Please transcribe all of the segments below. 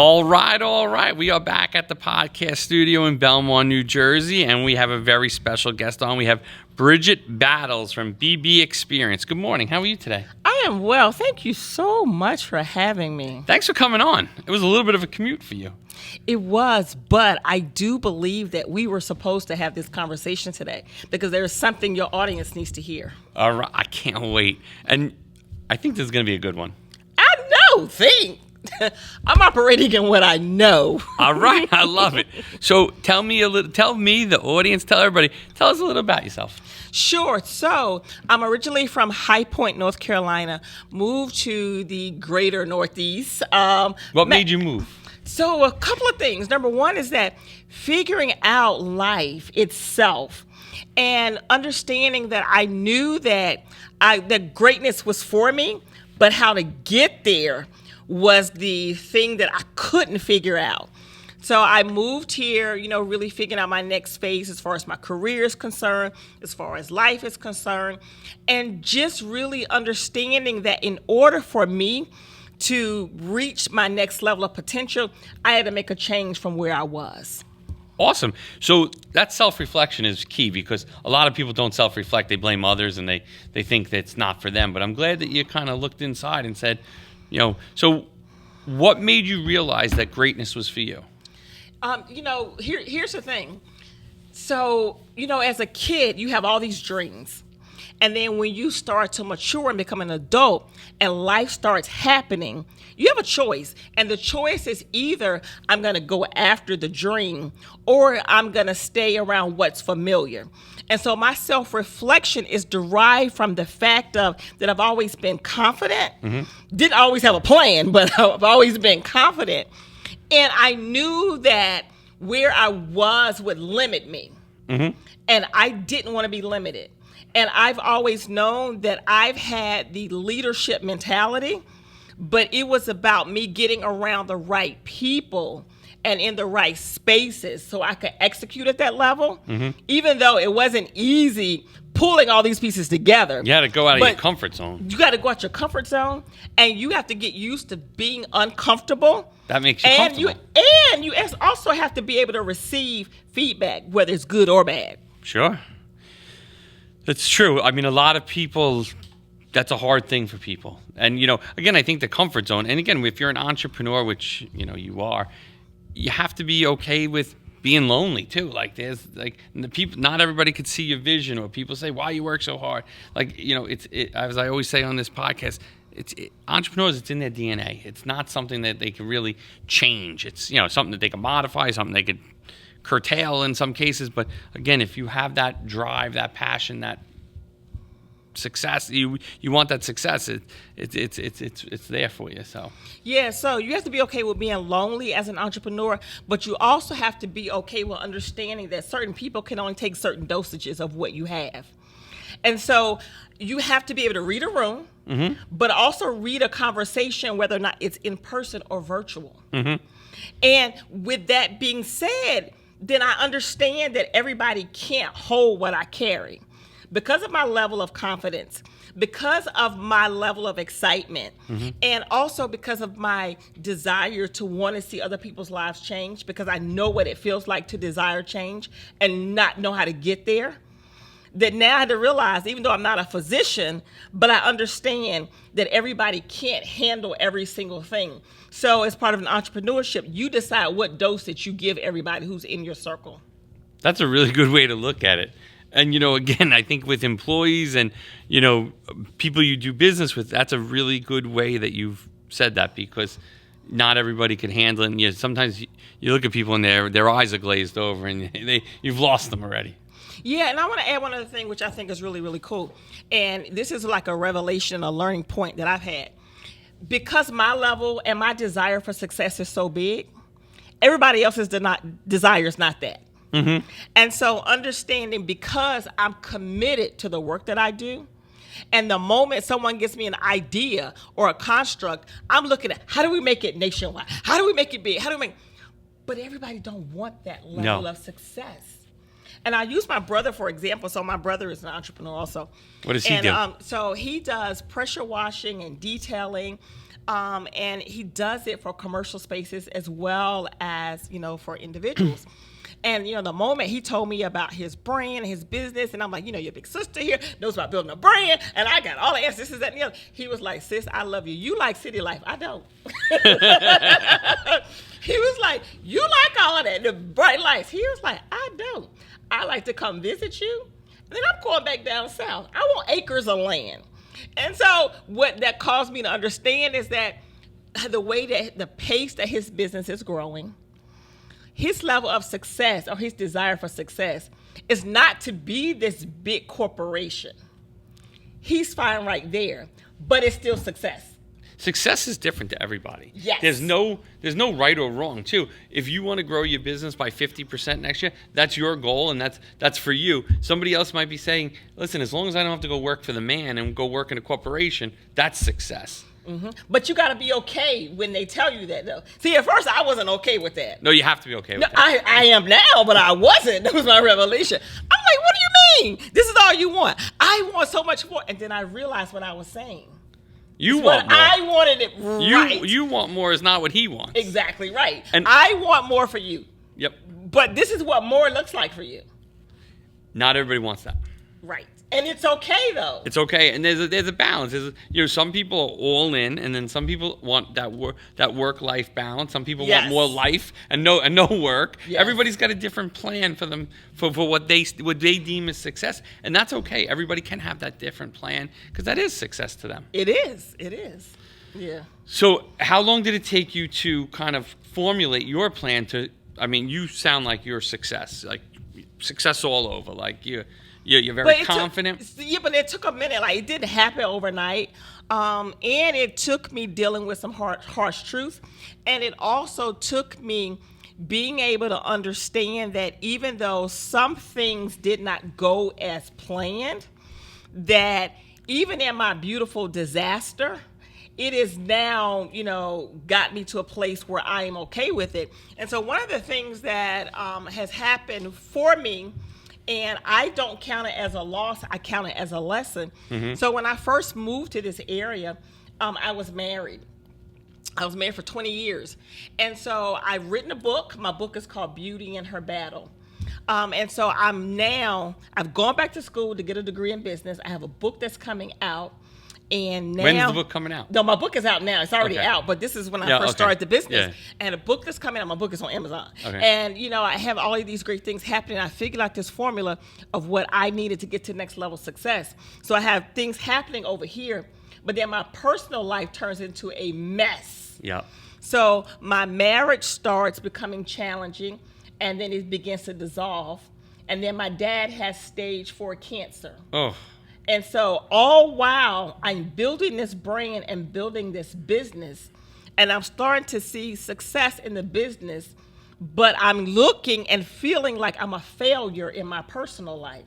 All right, all right. We are back at the podcast studio in Belmont, New Jersey, and we have a very special guest on. We have Bridgett Battles from BBExperience. Good morning. How are you today? I am well. Thank you so much for having me. Thanks for coming on. It was a little bit of a commute for you. It was, but I do believe that we were supposed to have this conversation today because there is something your audience needs to hear. All right. I can't wait. And I think this is going to be a good one. I know. Think. I'm operating in what I know. All right. I love it. So tell me, the audience, tell everybody, tell us a little about yourself. Sure. So I'm originally from High Point, North Carolina, moved to the greater Northeast. What made you move? So a couple of things. Number one is that figuring out life itself and understanding that I knew that that greatness was for me, but how to get there was the thing that I couldn't figure out. So I moved here, really figuring out my next phase as far as my career is concerned, as far as life is concerned, and just really understanding that in order for me to reach my next level of potential, I had to make a change from where I was. Awesome. So that self-reflection is key because a lot of people don't self-reflect. They blame others and they think that it's not for them. But I'm glad that you kind of looked inside and said, so what made you realize that greatness was for you? Here's the thing. So, as a kid, you have all these dreams. And then when you start to mature and become an adult and life starts happening, you have a choice. And the choice is either I'm going to go after the dream or I'm going to stay around what's familiar. And so my self-reflection is derived from the fact of that I've always been confident. Mm-hmm. Didn't always have a plan, but I've always been confident. And I knew that where I was would limit me. Mm-hmm. And I didn't want to be limited. And I've always known that I've had the leadership mentality, but it was about me getting around the right people and in the right spaces so I could execute at that level, even though it wasn't easy pulling all these pieces together. You had to go out of your comfort zone. You got to go out your comfort zone, and you have to get used to being uncomfortable. That makes you comfortable. And you also have to be able to receive feedback, whether it's good or bad. Sure. That's true. I mean, a lot of people, that's a hard thing for people. And, again, I think the comfort zone, and again, if you're an entrepreneur, which, you are, you have to be okay with being lonely too. Like there's the people, not everybody could see your vision, or people say, why you work so hard? Like, as I always say on this podcast, entrepreneurs, it's in their DNA. It's not something that they can really change. It's, something that they can modify, something they could curtail in some cases. But again, if you have that drive, that passion, that success, you want that success, it's there for you. So you have to be okay with being lonely as an entrepreneur, but you also have to be okay with understanding that certain people can only take certain dosages of what you have. And so you have to be able to read a room, but also read a conversation, whether or not it's in person or virtual. And with that being said, then I understand that everybody can't hold what I carry. Because of my level of confidence, because of my level of excitement, and also because of my desire to want to see other people's lives change, because I know what it feels like to desire change and not know how to get there, that now I had to realize, even though I'm not a physician, but I understand that everybody can't handle every single thing. So as part of an entrepreneurship, you decide what dosage you give everybody who's in your circle. That's a really good way to look at it. And, again, I think with employees and, people you do business with, that's a really good way that you've said that, because not everybody can handle it. And sometimes you look at people and their eyes are glazed over and you've lost them already. Yeah, and I want to add one other thing, which I think is really, really cool. And this is like a revelation, a learning point that I've had. Because my level and my desire for success is so big, everybody else's desire is not that. And so understanding, because I'm committed to the work that I do, and the moment someone gives me an idea or a construct, I'm looking at how do we make it nationwide? How do we make it big? But everybody don't want that level of success. And I use my brother for example. So my brother is an entrepreneur also. What does he do? So he does pressure washing and detailing. And he does it for commercial spaces as well as, for individuals. And, the moment he told me about his brand, his business, and I'm like, your big sister here knows about building a brand, and I got all the answers, this, that, and the other. He was like, sis, I love you. You like city life. I don't. He was like, you like all of that, the bright lights. He was like, I don't. I like to come visit you, and then I'm going back down south. I want acres of land. And so what that caused me to understand is that the way that the pace that his business is growing, his level of success or his desire for success is not to be this big corporation. He's fine right there, but it's still success. Success is different to everybody. Yes. There's no right or wrong too. If you want to grow your business by 50% next year, that's your goal and that's for you. Somebody else might be saying, listen, as long as I don't have to go work for the man and go work in a corporation, that's success. Mm-hmm. But you got to be okay when they tell you that, though. See, at first I wasn't okay with that. No, you have to be okay with that. I am now, but I wasn't. That was my revelation. I'm like, what do you mean? This is all you want. I want so much more. And then I realized what I was saying. You want more. I wanted it right. You want more is not what he wants. Exactly right. And I want more for you. Yep. But this is what more looks like for you. Not everybody wants that. Right. And it's okay, though. It's okay, and there's a balance. Some people are all in, and then some people want that work-life balance. Some people want more life and no work. Yes. Everybody's got a different plan for them for what they deem as success, and that's okay. Everybody can have that different plan because that is success to them. It is. Yeah. So, how long did it take you to kind of formulate your plan? You sound like you're success all over, like you. You're very confident. But it took a minute. Like, it didn't happen overnight. And it took me dealing with some harsh truths. And it also took me being able to understand that even though some things did not go as planned, that even in my beautiful disaster, it is now, got me to a place where I am okay with it. And so one of the things that has happened for me, and I don't count it as a loss, I count it as a lesson. Mm-hmm. So when I first moved to this area, I was married. I was married for 20 years. And so I've written a book. My book is called Beauty in Her Battle. And so I've gone back to school to get a degree in business. I have a book that's coming out. And now, when's the book coming out? No, my book is out now. It's already out, but this is when I first started the business. Yeah. And a book that's coming out, my book is on Amazon. Okay. And, I have all of these great things happening. I figured out this formula of what I needed to get to next level success. So I have things happening over here, but then my personal life turns into a mess. Yeah. So my marriage starts becoming challenging, and then it begins to dissolve. And then my dad has stage 4 cancer. Oh. And so all while I'm building this brand and building this business, and I'm starting to see success in the business, but I'm looking and feeling like I'm a failure in my personal life.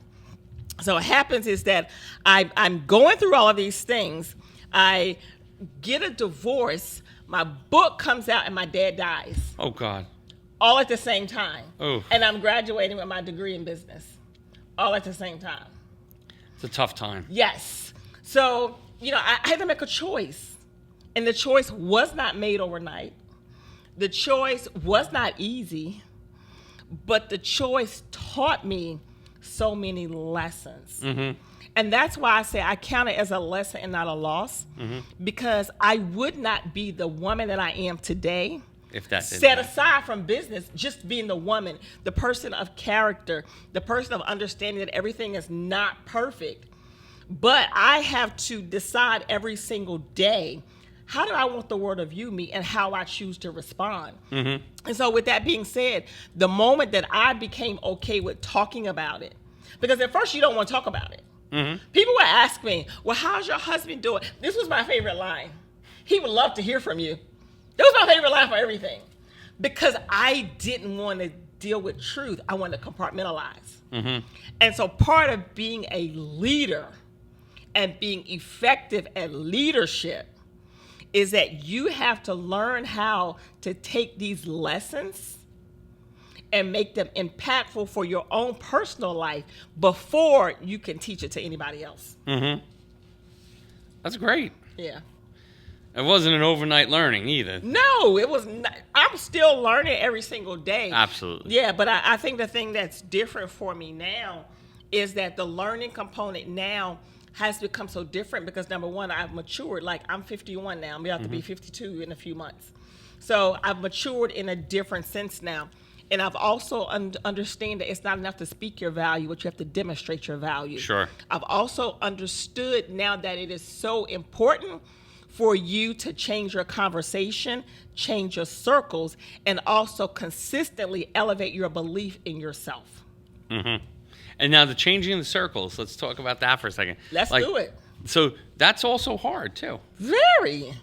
So what happens is that I'm going through all of these things. I get a divorce, my book comes out, and my dad dies. Oh, God. All at the same time. Oh. And I'm graduating with my degree in business. All at the same time. It's a tough time. Yes. So, I had to make a choice. And the choice was not made overnight. The choice was not easy. But the choice taught me so many lessons. Mm-hmm. And that's why I say I count it as a lesson and not a loss. Mm-hmm. Because I would not be the woman that I am today if that set aside from business, just being the woman, the person of character, the person of understanding that everything is not perfect. But I have to decide every single day, how do I want the world to view me and how I choose to respond? Mm-hmm. And so with that being said, the moment that I became okay with talking about it, because at first you don't want to talk about it. Mm-hmm. People would ask me, well, how's your husband doing? This was my favorite line. He would love to hear from you. That was my favorite line for everything, because I didn't want to deal with truth. I wanted to compartmentalize. Mm-hmm. And so part of being a leader and being effective at leadership is that you have to learn how to take these lessons and make them impactful for your own personal life before you can teach it to anybody else. Mm-hmm. That's great. Yeah. It wasn't an overnight learning either. No, it was not. I'm still learning every single day. Absolutely. Yeah, but I think the thing that's different for me now is that the learning component now has become so different because, number one, I've matured. Like, I'm 51 now. I'm about to be 52 in a few months. So I've matured in a different sense now. And I've also understand that it's not enough to speak your value, but you have to demonstrate your value. Sure. I've also understood now that it is so important for you to change your conversation, change your circles, and also consistently elevate your belief in yourself. Mm-hmm. And now the changing of the circles, let's talk about that for a second. Let's do it. So that's also hard too. Very.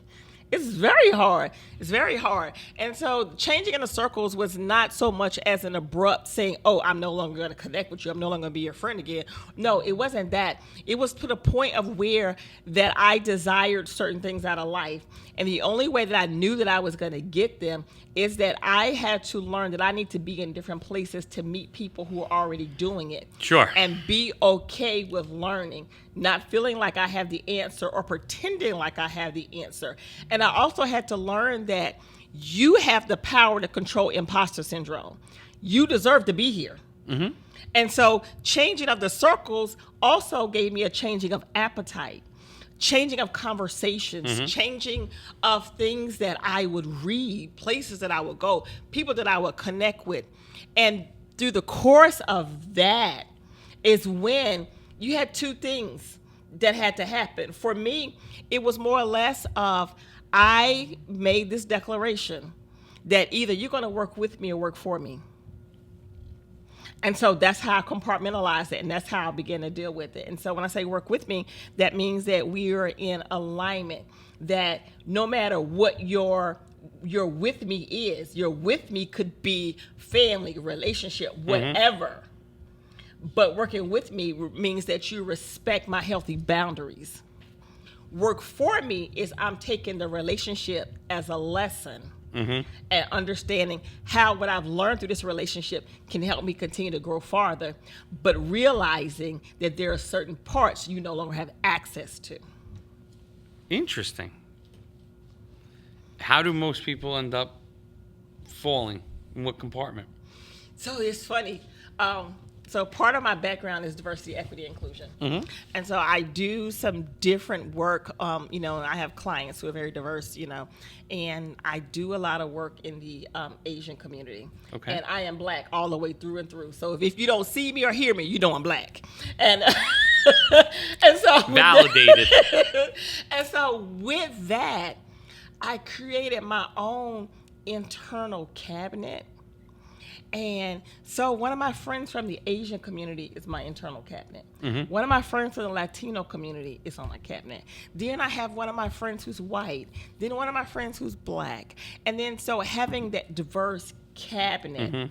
It's very hard. It's very hard. And so changing in the circles was not so much as an abrupt saying, oh, I'm no longer going to connect with you. I'm no longer going to be your friend again. No, it wasn't that. It was to the point of where that I desired certain things out of life. And the only way that I knew that I was going to get them is that I had to learn that I need to be in different places to meet people who are already doing it. Sure. And be okay with learning, not feeling like I have the answer or pretending like I have the answer. And I also had to learn that you have the power to control imposter syndrome. You deserve to be here. Mm-hmm. And so changing of the circles also gave me a changing of appetite, changing of conversations, changing of things that I would read, places that I would go, people that I would connect with. And through the course of that is when you had two things that had to happen. For me, it was more or less of I made this declaration that either you're going to work with me or work for me. And so that's how I compartmentalized it, and that's how I began to deal with it. And so when I say work with me, that means that we are in alignment, that no matter what your with me is, your with me could be family, relationship, whatever. But working with me means that you respect my healthy boundaries. Work for me is I'm taking the relationship as a lesson. And understanding how what I've learned through this relationship can help me continue to grow farther, but realizing that there are certain parts you no longer have access to. Interesting. How do most people end up falling? In what compartment? So it's funny. So part of my background is diversity, equity, inclusion. And so I do some different work, and I have clients who are very diverse, and I do a lot of work in the Asian community. Okay. And I am Black all the way through and through. So if you don't see me or hear me, you know I'm Black. And and so validated. And so with that, I created my own internal cabinet. And so one of my friends from the Asian community is my internal cabinet. One of my friends from the Latino community is on my cabinet. Then I have one of my friends who's white. Then one of my friends who's Black. And then so having that diverse cabinet,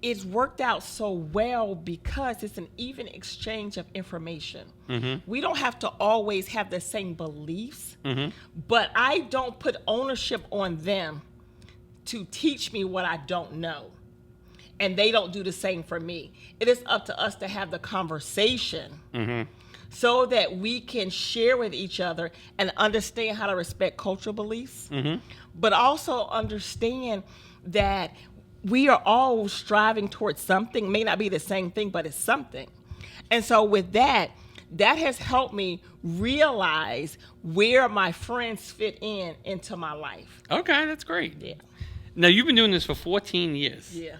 it's worked out so well because it's an even exchange of information. We don't have to always have the same beliefs, but I don't put ownership on them to teach me what I don't know. And they don't do the same for me. It is up to us to have the conversation so that we can share with each other and understand how to respect cultural beliefs, but also understand that we are all striving towards something. May not be the same thing, but it's something. And so with that has helped me realize where my friends fit into my life. Okay, that's great. Yeah. Now, you've been doing this for 14 years. Yeah.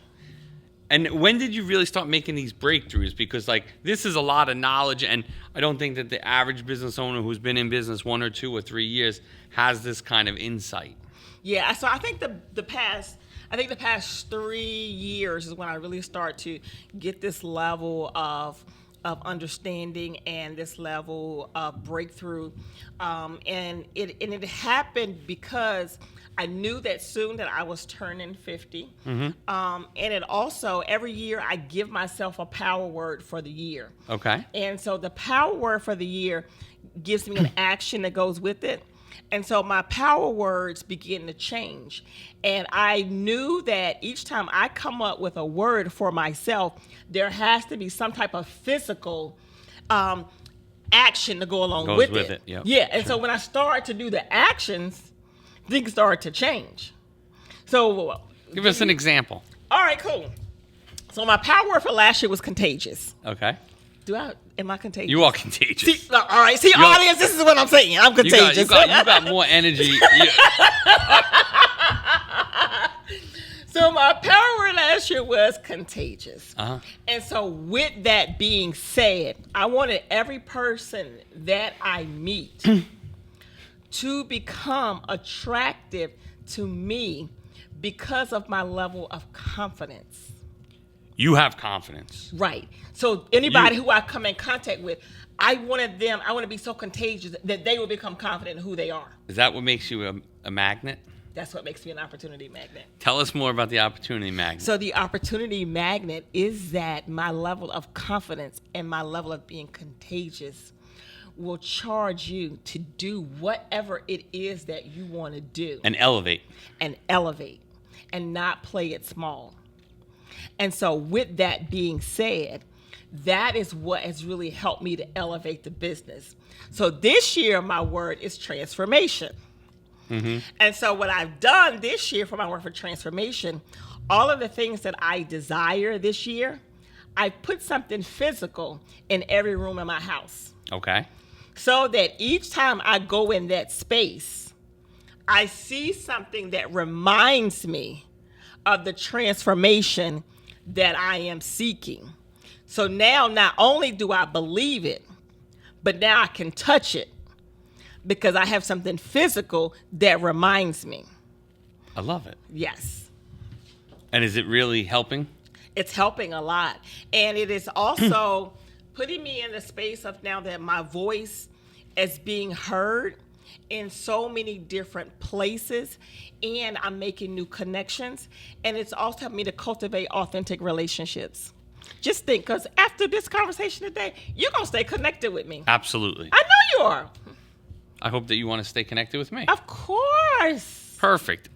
And when did you really start making these breakthroughs? Because, this is a lot of knowledge, and I don't think that the average business owner who's been in business 1 or 2 or 3 years has this kind of insight. Yeah, so I think the past 3 years is when I really start to get this level of understanding and this level of breakthrough. And it happened because I knew that soon that I was turning 50. And it also, every year I give myself a power word for the year. Okay. And so the power word for the year gives me an action that goes with it. And so my power words begin to change. And I knew that each time I come up with a word for myself, there has to be some type of physical action to go along Goes with with it. it, yep. Yeah, and so when I start to do the actions, things start to change. So Give us an example. all right, cool. So my power word for last year was contagious. Okay. Am I contagious? You are contagious. See, all right, see, audience, this is what I'm saying. I'm contagious. You got more energy. So my power word last year was contagious. Uh-huh. And so with that being said, I wanted every person that I meet to become attractive to me because of my level of confidence. You have confidence. Right. So anybody who I come in contact with, I want to be so contagious that they will become confident in who they are. Is that what makes you a magnet? That's what makes me an opportunity magnet. Tell us more about the opportunity magnet. So the opportunity magnet is that my level of confidence and my level of being contagious will charge you to do whatever it is that you want to do. And elevate. And not play it small. And so with that being said, that is what has really helped me to elevate the business. So this year, my word is transformation. Mm-hmm. And so what I've done this year for my word for transformation, all of the things that I desire this year, I put something physical in every room in my house. Okay. So that each time I go in that space, I see something that reminds me of the transformation that I am seeking. So now not only do I believe it, but now I can touch it because I have something physical that reminds me. I love it. Yes. And is it really helping? It's helping a lot. And it is also putting me in the space of now that my voice is being heard in so many different places, and I'm making new connections. And it's also helped me to cultivate authentic relationships. Just think, because after this conversation today, you're going to stay connected with me. Absolutely. I know you are. I hope that you want to stay connected with me. Of course. Perfect.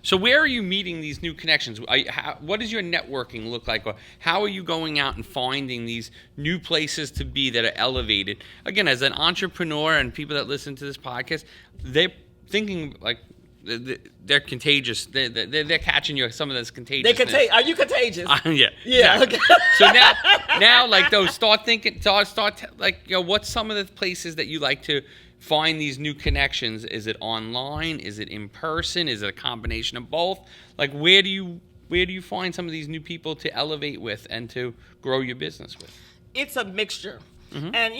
So where are you meeting these new connections? What does your networking look like? Or how are you going out and finding these new places to be that are elevated? Again, as an entrepreneur and people that listen to this podcast, they're thinking like they're contagious. They're catching you some of this contagious. Are you contagious? Yeah. Yeah. Exactly. Okay. So now, like those, start thinking. What's some of the places that you like to find these new connections? Is it online? Is it in person? Is it a combination of both? Like, where do you find some of these new people to elevate with and to grow your business with? It's a mixture. Mm-hmm. And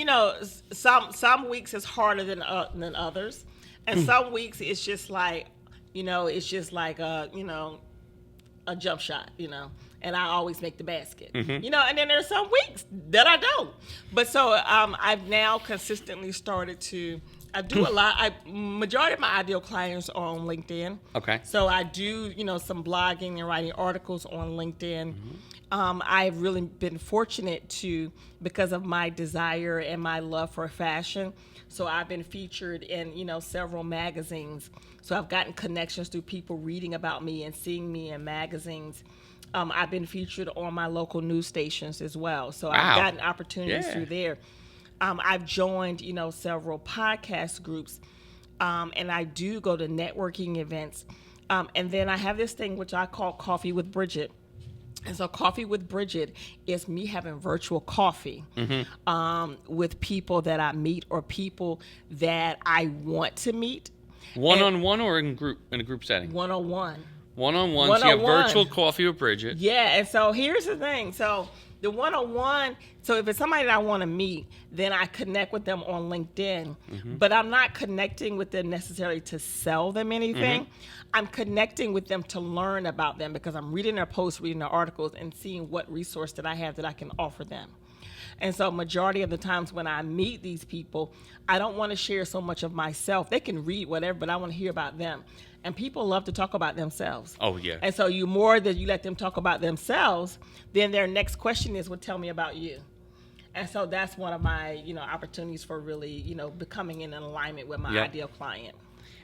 some weeks is harder than others, and some weeks it's just like a jump shot, and I always make the basket, and then there's some weeks that I don't. But so I've now consistently started to. I do a lot. Majority of my ideal clients are on LinkedIn. Okay. So I do, some blogging and writing articles on LinkedIn. I've really been fortunate to, because of my desire and my love for fashion. So I've been featured in, several magazines. So I've gotten connections through people reading about me and seeing me in magazines. I've been featured on my local news stations as well. So I've gotten opportunities through there. I've joined, several podcast groups, and I do go to networking events. And then I have this thing which I call Coffee with Bridgett. And so Coffee with Bridgett is me having virtual coffee with people that I meet or people that I want to meet. One-on-one or in a group setting? One-on-one. One-on-one. So you have virtual coffee with Bridgett. Yeah, and so here's the thing. So the one-on-one, so if it's somebody that I want to meet, then I connect with them on LinkedIn. But I'm not connecting with them necessarily to sell them anything. I'm connecting with them to learn about them because I'm reading their posts, reading their articles, and seeing what resource that I have that I can offer them. And so majority of the times when I meet these people, I don't want to share so much of myself. They can read whatever, but I want to hear about them. And people love to talk about themselves. Oh, yeah. And so you more that you let them talk about themselves, then their next question is, well, tell me about you. And so that's one of my, opportunities for really, becoming in alignment with my ideal client.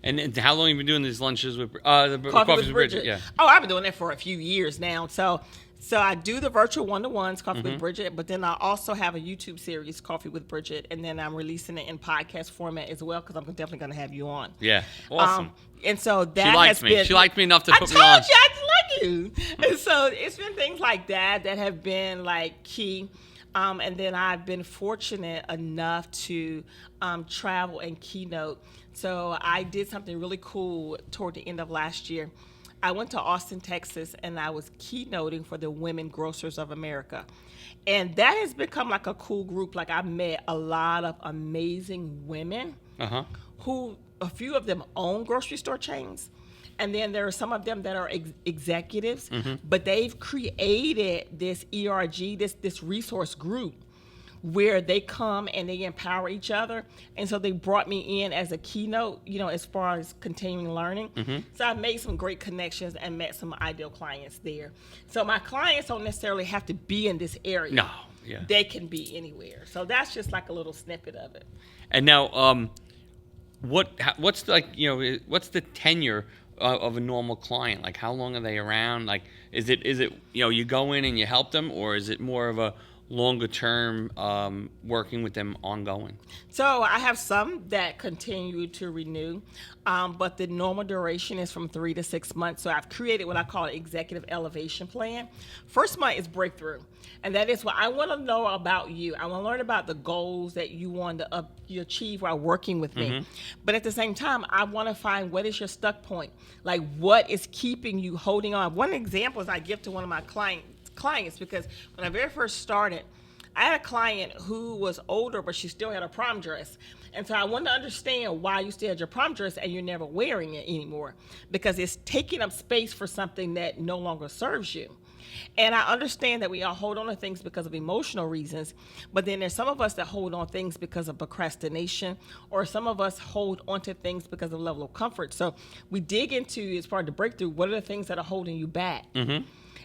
And how long have you been doing these lunches with the Coffee with Bridgett. Yeah. Oh, I've been doing that for a few years now. So I do the virtual one-to-ones, Coffee with Bridgett, but then I also have a YouTube series, Coffee with Bridgett, and then I'm releasing it in podcast format as well because I'm definitely going to have you on. Yeah, awesome. And so that She likes has me. been. She liked me enough to put me on. I told you I like you. And so it's been things like that have been like key. And then I've been fortunate enough to travel and keynote. So I did something really cool toward the end of last year. I went to Austin, Texas, and I was keynoting for the Women Grocers of America. And that has become like a cool group. Like I met a lot of amazing women who, a few of them own grocery store chains. And then there are some of them that are executives, but they've created this ERG, this resource group where they come and they empower each other. And so they brought me in as a keynote, as far as continuing learning. So I've made some great connections and met some ideal clients there. So my clients don't necessarily have to be in this area. No, yeah. They can be anywhere. So that's just like a little snippet of it. And now, what's the tenure of a normal client? Like, how long are they around? Like, is it you go in and you help them, or is it more of a longer term working with them ongoing? So I have some that continue to renew, but the normal duration is from 3 to 6 months. So I've created what I call an executive elevation plan. First month is breakthrough, and that is what I want to know about you. I want to learn about the goals that you want to you achieve while working with me. But at the same time, I want to find what is your stuck point, like what is keeping you holding on. One example is I give to one of my clients, because when I very first started, I had a client who was older, but she still had a prom dress. And so I wanted to understand why you still had your prom dress and you're never wearing it anymore, because it's taking up space for something that no longer serves you. And I understand that we all hold on to things because of emotional reasons, but then there's some of us that hold on things because of procrastination, or some of us hold on to things because of level of comfort. So we dig into, as part of the breakthrough, what are the things that are holding you back?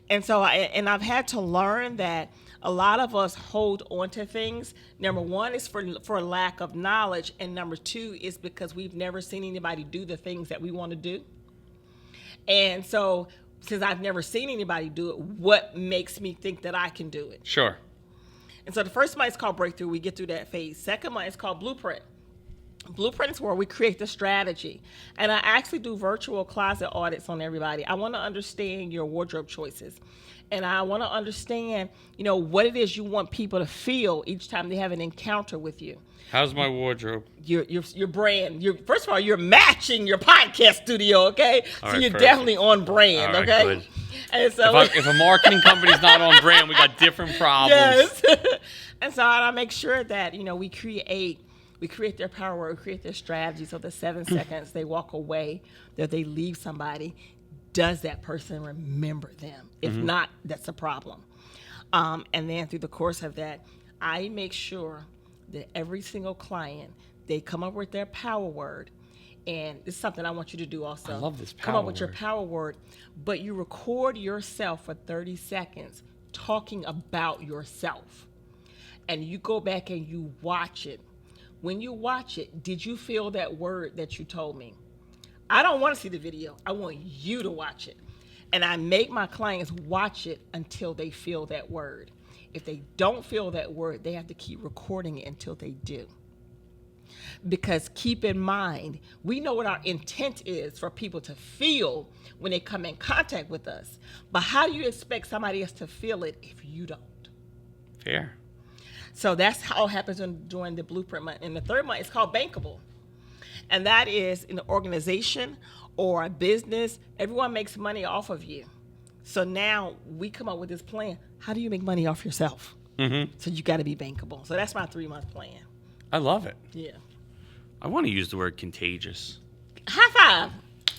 And so I've had to learn that a lot of us hold on to things. Number one is for lack of knowledge, and number two is because we've never seen anybody do the things that we want to do. And so, since I've never seen anybody do it, what makes me think that I can do it? Sure. And so the first month is called breakthrough. We get through that phase. Second month is called blueprint. Blueprint is where we create the strategy. And I actually do virtual closet audits on everybody. I want to understand your wardrobe choices. And I want to understand, what it is you want people to feel each time they have an encounter with you. How's my wardrobe? Your brand. First of all, you're matching your podcast studio, okay? All so right, you're perfect. Definitely on brand, All right, okay? good. And so If a marketing company's not on brand, we got different problems. Yes. And so I make sure that, we create their power word, we create their strategy, so the 7 seconds they walk away, that they leave somebody, does that person remember them? If not, that's a problem. And then through the course of that, I make sure that every single client, they come up with their power word. And it's something I want you to do also. I love this power Come up with your word. power word, but you record yourself for 30 seconds talking about yourself. And you go back and you watch it. When you watch it, did you feel that word that you told me? I don't want to see the video. I want you to watch it. And I make my clients watch it until they feel that word. If they don't feel that word, they have to keep recording it until they do. Because keep in mind, we know what our intent is for people to feel when they come in contact with us. But how do you expect somebody else to feel it if you don't? Fair. So that's how it happens during the blueprint month. And the third month is called bankable. And that is in an organization or a business, everyone makes money off of you. So now we come up with this plan. How do you make money off yourself? So you got to be bankable. So that's my 3-month plan. I love it. Yeah. I want to use the word contagious. High five.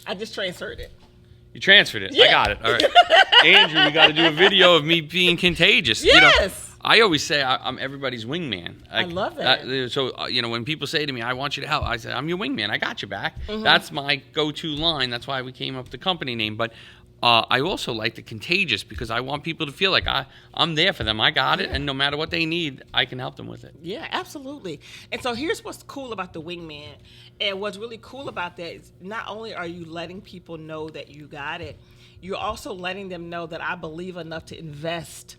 I just transferred it. You transferred it. Yeah. I got it. All right. Andrew, we got to do a video of me being contagious. Yes. I always say I'm everybody's wingman. I love that. When people say to me, I want you to help, I say, I'm your wingman. I got your back. That's my go-to line. That's why we came up with the company name. But I also like the contagious because I want people to feel like I'm there for them. I got it, and no matter what they need, I can help them with it. Yeah, absolutely. And so here's what's cool about the wingman. And what's really cool about that is not only are you letting people know that you got it, you're also letting them know that I believe enough to invest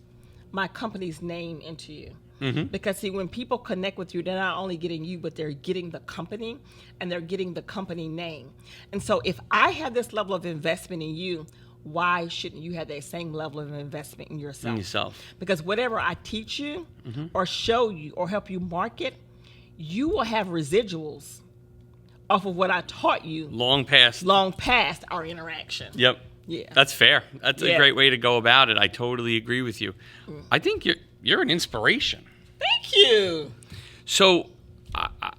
my company's name into you. Mm-hmm. Because see, when people connect with you, they're not only getting you, but they're getting the company, and they're getting the company name. And so if I have this level of investment in you, why shouldn't you have that same level of investment in yourself? Because whatever I teach you or show you or help you market, you will have residuals off of what I taught you long past our interaction. Yep. Yeah. That's fair. That's a great way to go about it. I totally agree with you. I think you're an inspiration. Thank you. So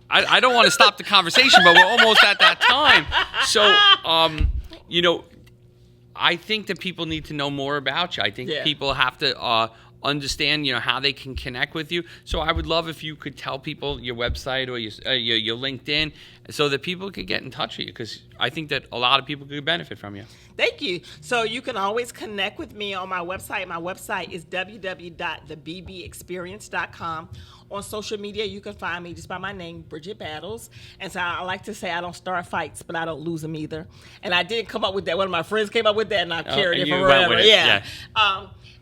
I don't want to stop the conversation, but we're almost at that time. So, I think that people need to know more about you. I think people have to understand, how they can connect with you. So I would love if you could tell people your website or your LinkedIn so that people could get in touch with you, because I think that a lot of people could benefit from you. Thank you. So you can always connect with me on my website. My website is www.BBExperience.com. On social media, you can find me just by my name, Bridgett Battles. And so I like to say I don't start fights, but I don't lose them either. And I didn't come up with that. One of my friends came up with that, and I carried it forever. Yeah.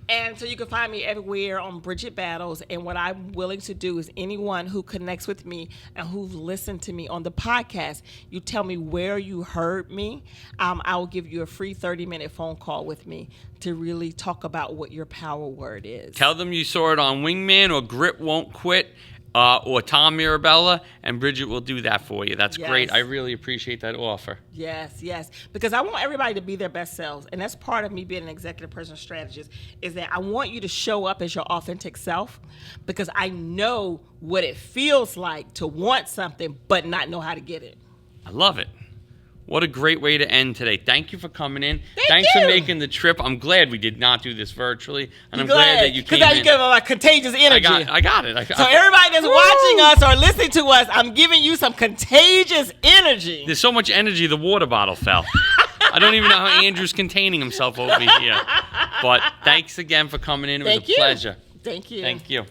And so you can find me everywhere on Bridgett Battles. And what I'm willing to do is anyone who connects with me and who's listened to me on the podcast, you tell me where you heard me. I will give you a free 30-minute phone call with me to really talk about what your power word is. Tell them you saw it on Wingman or Grit Won't Quit or Tom Mirabella, and Bridgett will do that for you. That's great. I really appreciate that offer. Yes. Because I want everybody to be their best selves. And that's part of me being an executive personal strategist, is that I want you to show up as your authentic self, because I know what it feels like to want something but not know how to get it. I love it. What a great way to end today. Thank you for coming in. Thanks you for making the trip. I'm glad we did not do this virtually. And I'm glad that you came in. Because now you get my contagious energy. I got it. So everybody that's watching us or listening to us, I'm giving you some contagious energy. There's so much energy, the water bottle fell. I don't even know how Andrew's containing himself over here. But thanks again for coming in. It was a pleasure. Thank you. Thank you.